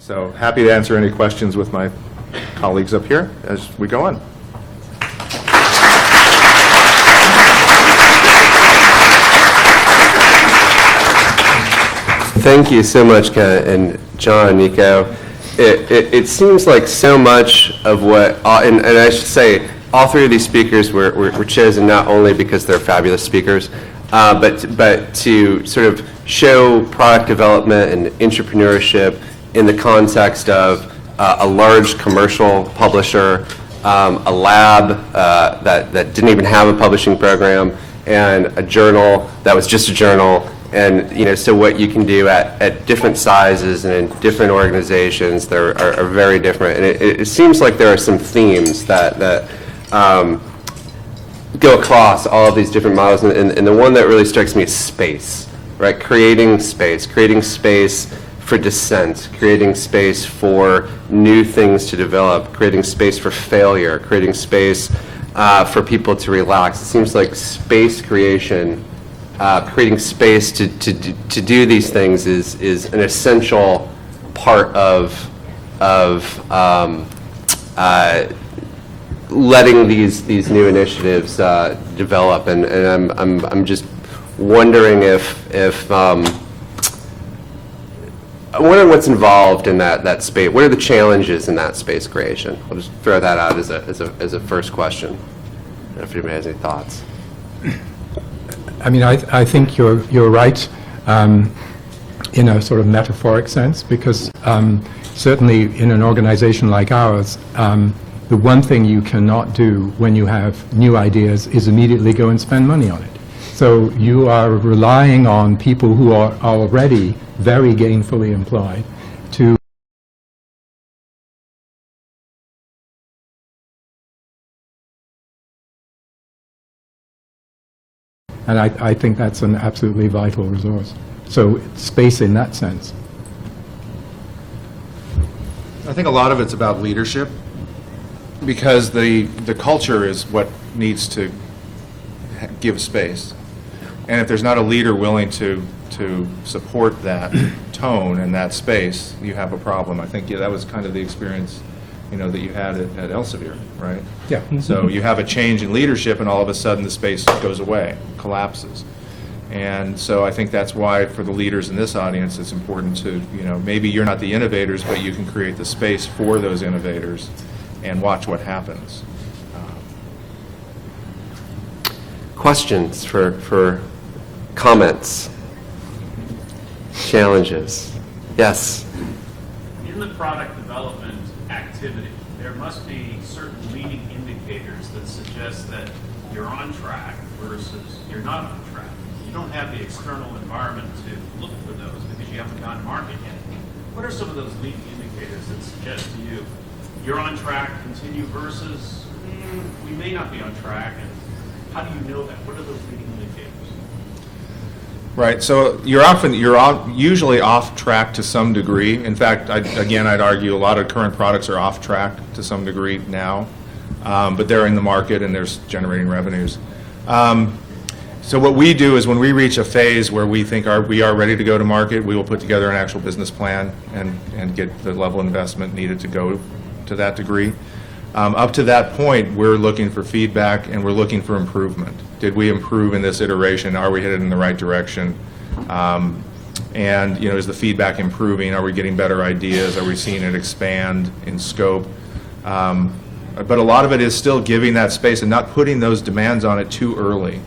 So happy to answer any questions with my colleagues up here as we go on. Thank you so much, Ken and John, Nico. It seems like so much of what, and I should say, all three of these speakers were chosen not only because they're fabulous speakers, but to sort of show product development and entrepreneurship in the context of a large commercial publisher, a lab that didn't even have a publishing program, and a journal that was just a journal. And so what you can do at different sizes and in different organizations are very different. And it seems like there are some themes that go across all of these different models. And the one that really strikes me is space, right? Creating space for dissent, creating space for new things to develop, creating space for failure, creating space for people to relax. It seems like space creation, creating space to do these things is an essential part of letting these new initiatives develop, and I'm just wondering I'm wondering what's involved in that space. What are the challenges in that space creation? I'll just throw that out as a first question. I don't know if anybody has any thoughts. I mean, I think you're right in a sort of metaphoric sense, because certainly in an organization like ours, the one thing you cannot do when you have new ideas is immediately go and spend money on it. So you are relying on people who are already very gainfully employed to and I think that's an absolutely vital resource. So space in that sense. I think a lot of it's about leadership, because the culture is what needs to give space. And if there's not a leader willing to support that tone and that space, you have a problem. I think that was kind of the experience, that you had at Elsevier, right? Yeah. So you have a change in leadership, and all of a sudden the space goes away, collapses. And so I think that's why, for the leaders in this audience, it's important to, maybe you're not the innovators, but you can create the space for those innovators and watch what happens. Questions for comments, challenges? Yes. In the product development activity, there must be certain leading indicators that suggest that you're on track versus you're not on track. You don't have the external environment to look for those because you haven't gone to market yet. What are some of those leading indicators that suggest to you you're on track, continue, versus we may not be on track, and how do you know that? What are those leading indicators? Right. So you're usually off track to some degree. In fact, I'd argue a lot of current products are off track to some degree now, but they're in the market and they're generating revenues. So what we do is, when we reach a phase where we think we are ready to go to market, we will put together an actual business plan and get the level of investment needed to go to that degree. Up to that point, we're looking for feedback and we're looking for improvement. Did we improve in this iteration? Are we headed in the right direction? And is the feedback improving? Are we getting better ideas? Are we seeing it expand in scope? But a lot of it is still giving that space and not putting those demands on it too early,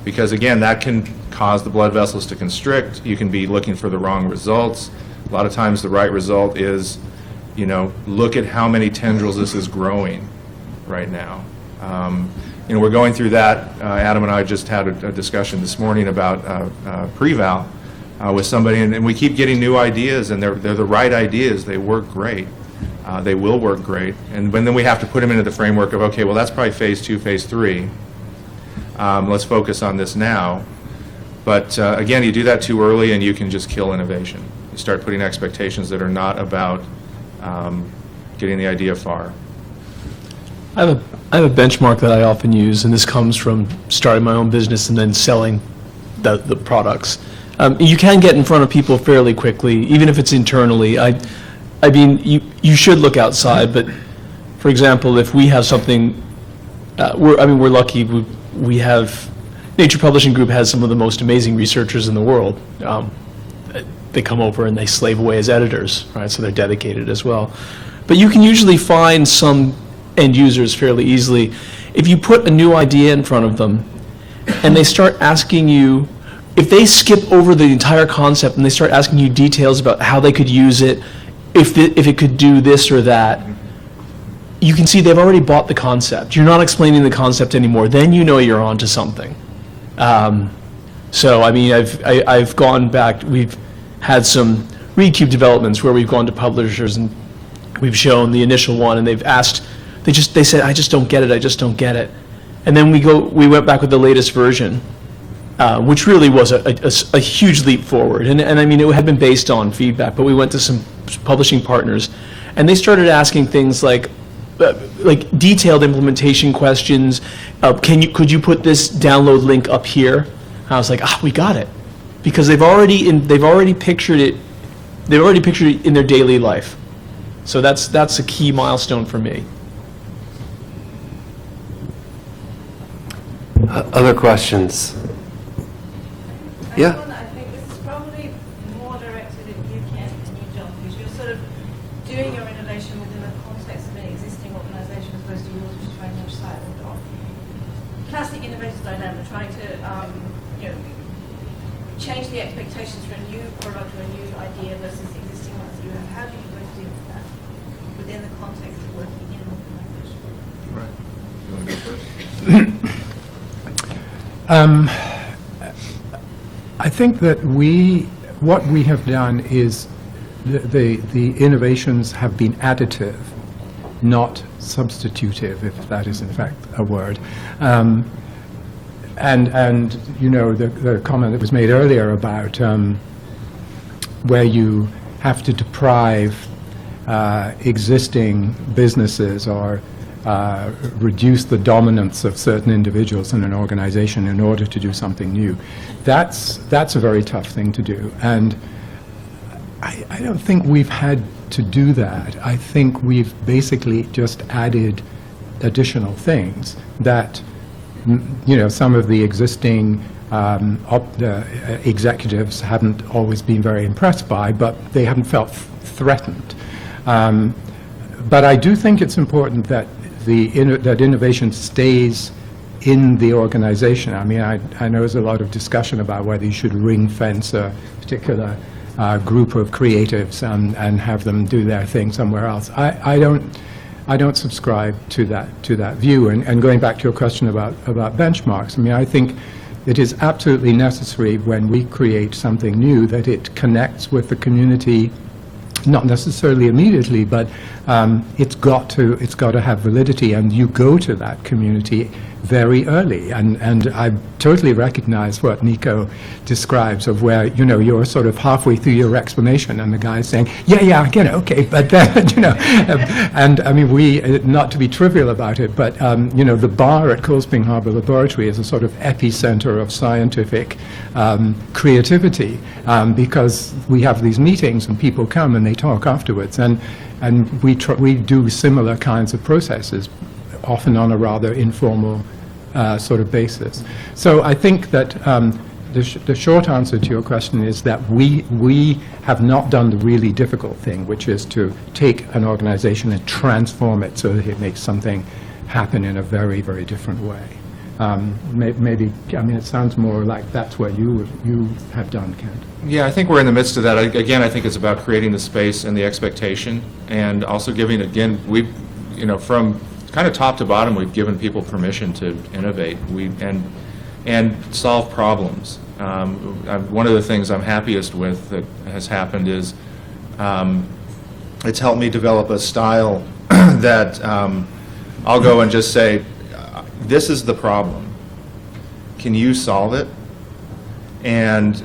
because again, that can cause the blood vessels to constrict. You can be looking for the wrong results. A lot of times the right result is, look at how many tendrils this is growing right now. We're going through that. Adam and I just had a discussion this morning about pre-val with somebody, and we keep getting new ideas, and they're the right ideas. They work great. They will work great. And then we have to put them into the framework of, okay, well, that's probably phase 2, phase 3. Let's focus on this now. But again, you do that too early, and you can just kill innovation. You start putting expectations that are not about getting the idea far. I have a benchmark that I often use, and this comes from starting my own business and then selling the products. You can get in front of people fairly quickly, even if it's internally. I I mean, you should look outside, but, for example, if we have something, we're lucky, we have, Nature Publishing Group has some of the most amazing researchers in the world. They come over and they slave away as editors, right, so they're dedicated as well. But you can usually find some end users fairly easily. If you put a new idea in front of them, and they start asking you, if they skip over the entire concept and they start asking you details about how they could use it, if it could do this or that, you can see they've already bought the concept. You're not explaining the concept anymore. Then you know you're onto something. So, I mean, I've gone back, we've had some ReadCube developments where we've gone to publishers and we've shown the initial one and they've asked, they said, I just don't get it, I just don't get it. And then we went back with the latest version, which really was a huge leap forward. And I mean, it had been based on feedback, but we went to some publishing partners and they started asking things like detailed implementation questions. Could you put this download link up here? I was like, we got it, because they've already pictured it in their daily life. So that's a key milestone for me. Other questions? Yeah. I think this is probably more directed at you, Ken, than you, John, because you're sort of doing your innovation within the context of an existing organisation as opposed to yours, which is very much siloed off. Classic innovators dynamic, trying to change the expectations for a new product or a new idea versus existing ones that you have. How do you both deal with that within the context of working in an organisation? Right. You want to go first? I think that what we have done is the innovations have been additive, not substitutive, if that is in fact a word. And you know, the comment that was made earlier about where you have to deprive existing businesses or reduce the dominance of certain individuals in an organization in order to do something new. That's a very tough thing to do. And I don't think we've had to do that. I think we've basically just added additional things that, you know, some of the existing executives haven't always been very impressed by, but they haven't felt threatened. But I do think it's important that that innovation stays in the organization. I mean, I know there's a lot of discussion about whether you should ring fence a particular group of creatives and have them do their thing somewhere else. I don't subscribe to that view. And going back to your question about benchmarks, I mean, I think it is absolutely necessary when we create something new that it connects with the community. Not necessarily immediately, but it's got to have validity, and you go to that community very early. And I totally recognize what Nico describes of where, you know, you're sort of halfway through your explanation and the guy's saying, yeah, I get it, okay, but then, you know, and I mean, not to be trivial about it, but, you know, the bar at Cold Spring Harbor Laboratory is a sort of epicenter of scientific creativity, because we have these meetings and people come and they talk afterwards, and we do similar kinds of processes, often on a rather informal sort of basis. So I think that the short answer to your question is that we have not done the really difficult thing, which is to take an organization and transform it so that it makes something happen in a very, very different way. Maybe, I mean, it sounds more like that's what you have done, Kent. Yeah, I think we're in the midst of that. Again, I think it's about creating the space and the expectation, and also giving, again, you know, from kind of top to bottom, we've given people permission to innovate and solve problems. One of the things I'm happiest with that has happened is it's helped me develop a style that I'll go and just say, this is the problem. Can you solve it? And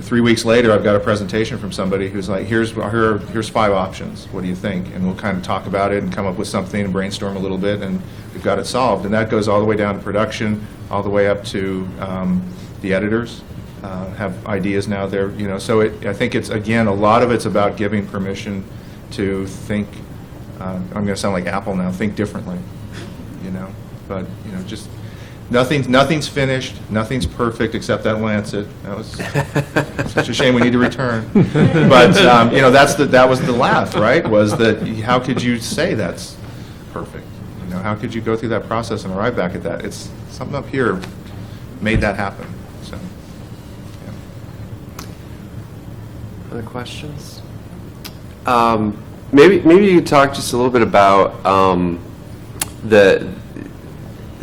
3 weeks later, I've got a presentation from somebody who's like, here's 5 options. What do you think? And we'll kind of talk about it and come up with something and brainstorm a little bit, and we've got it solved. And that goes all the way down to production, all the way up to the editors have ideas now there. You know, so I think it's, again, a lot of it's about giving permission to think, I'm going to sound like Apple now, think differently, you know? But, you know, just, nothing's finished, nothing's perfect except that Lancet. That was such a shame we need to return. But, you know, that was the laugh, right? Was that, how could you say that's perfect? You know, how could you go through that process and arrive back at that? It's something up here made that happen, so, yeah. Other questions? Maybe you could talk just a little bit about the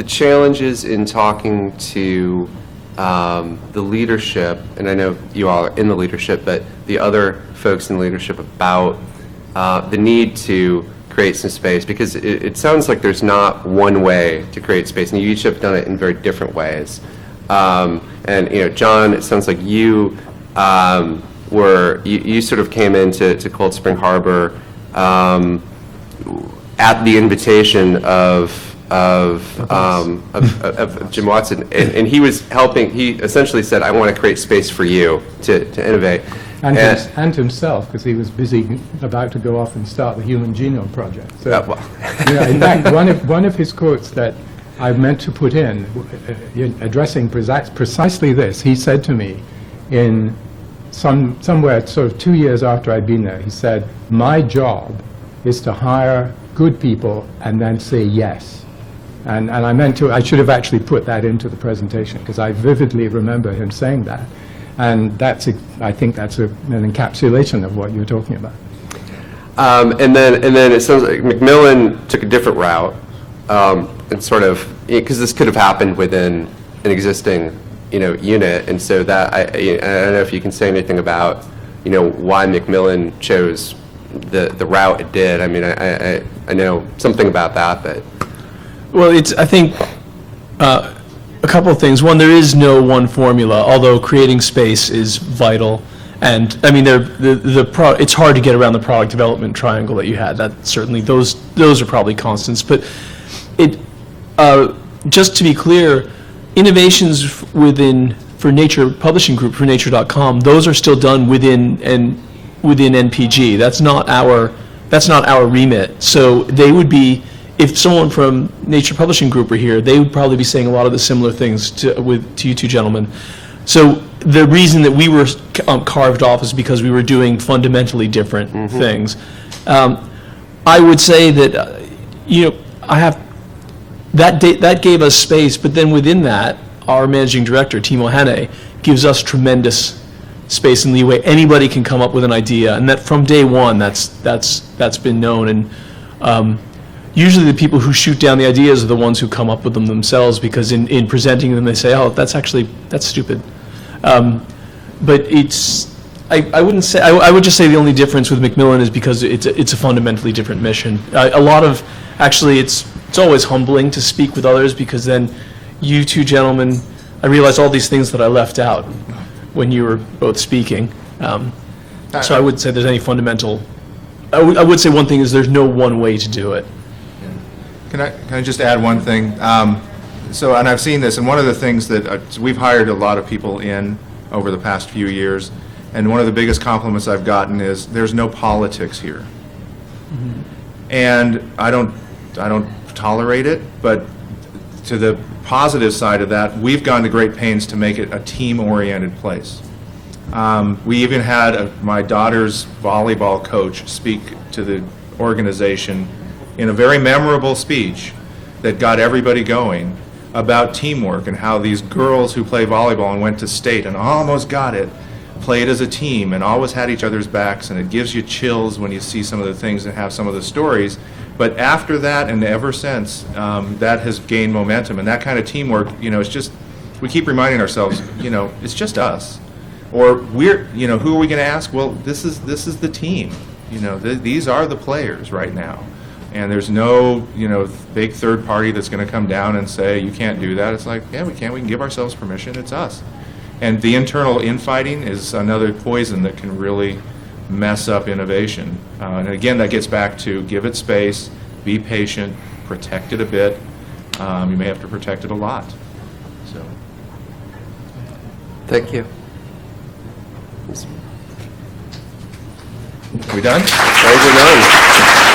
challenges in talking to the leadership, and I know you all are in the leadership, but the other folks in leadership about the need to create some space, because it sounds like there's not one way to create space, and you each have done it in very different ways. And you know, John, it sounds like you you sort of came into Cold Spring Harbor at the invitation of Jim Watson, and he was helping. He essentially said, "I want to create space for you to innovate." And himself, because he was busy about to go off and start the Human Genome Project. So, you know, in fact, one of his quotes that I meant to put in, addressing precisely this, he said to me in somewhere sort of 2 years after I'd been there, he said, "My job is to hire good people and then say yes." And I should have actually put that into the presentation, because I vividly remember him saying that. And I think that's an encapsulation of what you're talking about. And then it sounds like Macmillan took a different route, and sort of, because this could have happened within an existing, you know, unit, and so that I don't know if you can say anything about, you know, why Macmillan chose the route it did. I mean, I know something about that, but. Well, I think a couple of things. One, there is no one formula, although creating space is vital. And I mean, it's hard to get around the product development triangle that you had. That certainly, those are probably constants. But just to be clear, innovations for Nature Publishing Group, for Nature.com, those are still done within NPG. That's not our remit. So they would be. If someone from Nature Publishing Group were here, they would probably be saying a lot of the similar things to you two gentlemen. So the reason that we were carved off is because we were doing fundamentally different things. I would say that you know, that gave us space, but then within that, our managing director Timo Hane gives us tremendous space and leeway. Anybody can come up with an idea, and that from day one, that's been known. And usually the people who shoot down the ideas are the ones who come up with them themselves, because in presenting them they say, "Oh, that's stupid." But I wouldn't say, I would just say the only difference with Macmillan is because it's a fundamentally different mission. Actually it's always humbling to speak with others, because then you two gentlemen, I realize all these things that I left out when you were both speaking. So I wouldn't say there's any fundamental, I would say one thing is there's no one way to do it. Can I just add one thing? So, and I've seen this, and one of the things that we've hired a lot of people in over the past few years, and one of the biggest compliments I've gotten is there's no politics here. And I don't tolerate it, but to the positive side of that, we've gone to great pains to make it a team-oriented place. We even had my daughter's volleyball coach speak to the organization in a very memorable speech that got everybody going about teamwork, and how these girls who play volleyball and went to state and almost got it, played as a team and always had each other's backs, and it gives you chills when you see some of the things and have some of the stories. But after that and ever since, that has gained momentum, and that kind of teamwork, you know, it's just, we keep reminding ourselves, you know, it's just us. Or we're, you know, who are we going to ask? Well, this is the team. You know, these are the players right now. And there's no, you know, big third party that's going to come down and say, you can't do that. It's like, yeah, we can. We can give ourselves permission. It's us. And the internal infighting is another poison that can really mess up innovation. And again, that gets back to give it space, be patient, protect it a bit. You may have to protect it a lot. So. Thank you. We done? Thank you, none.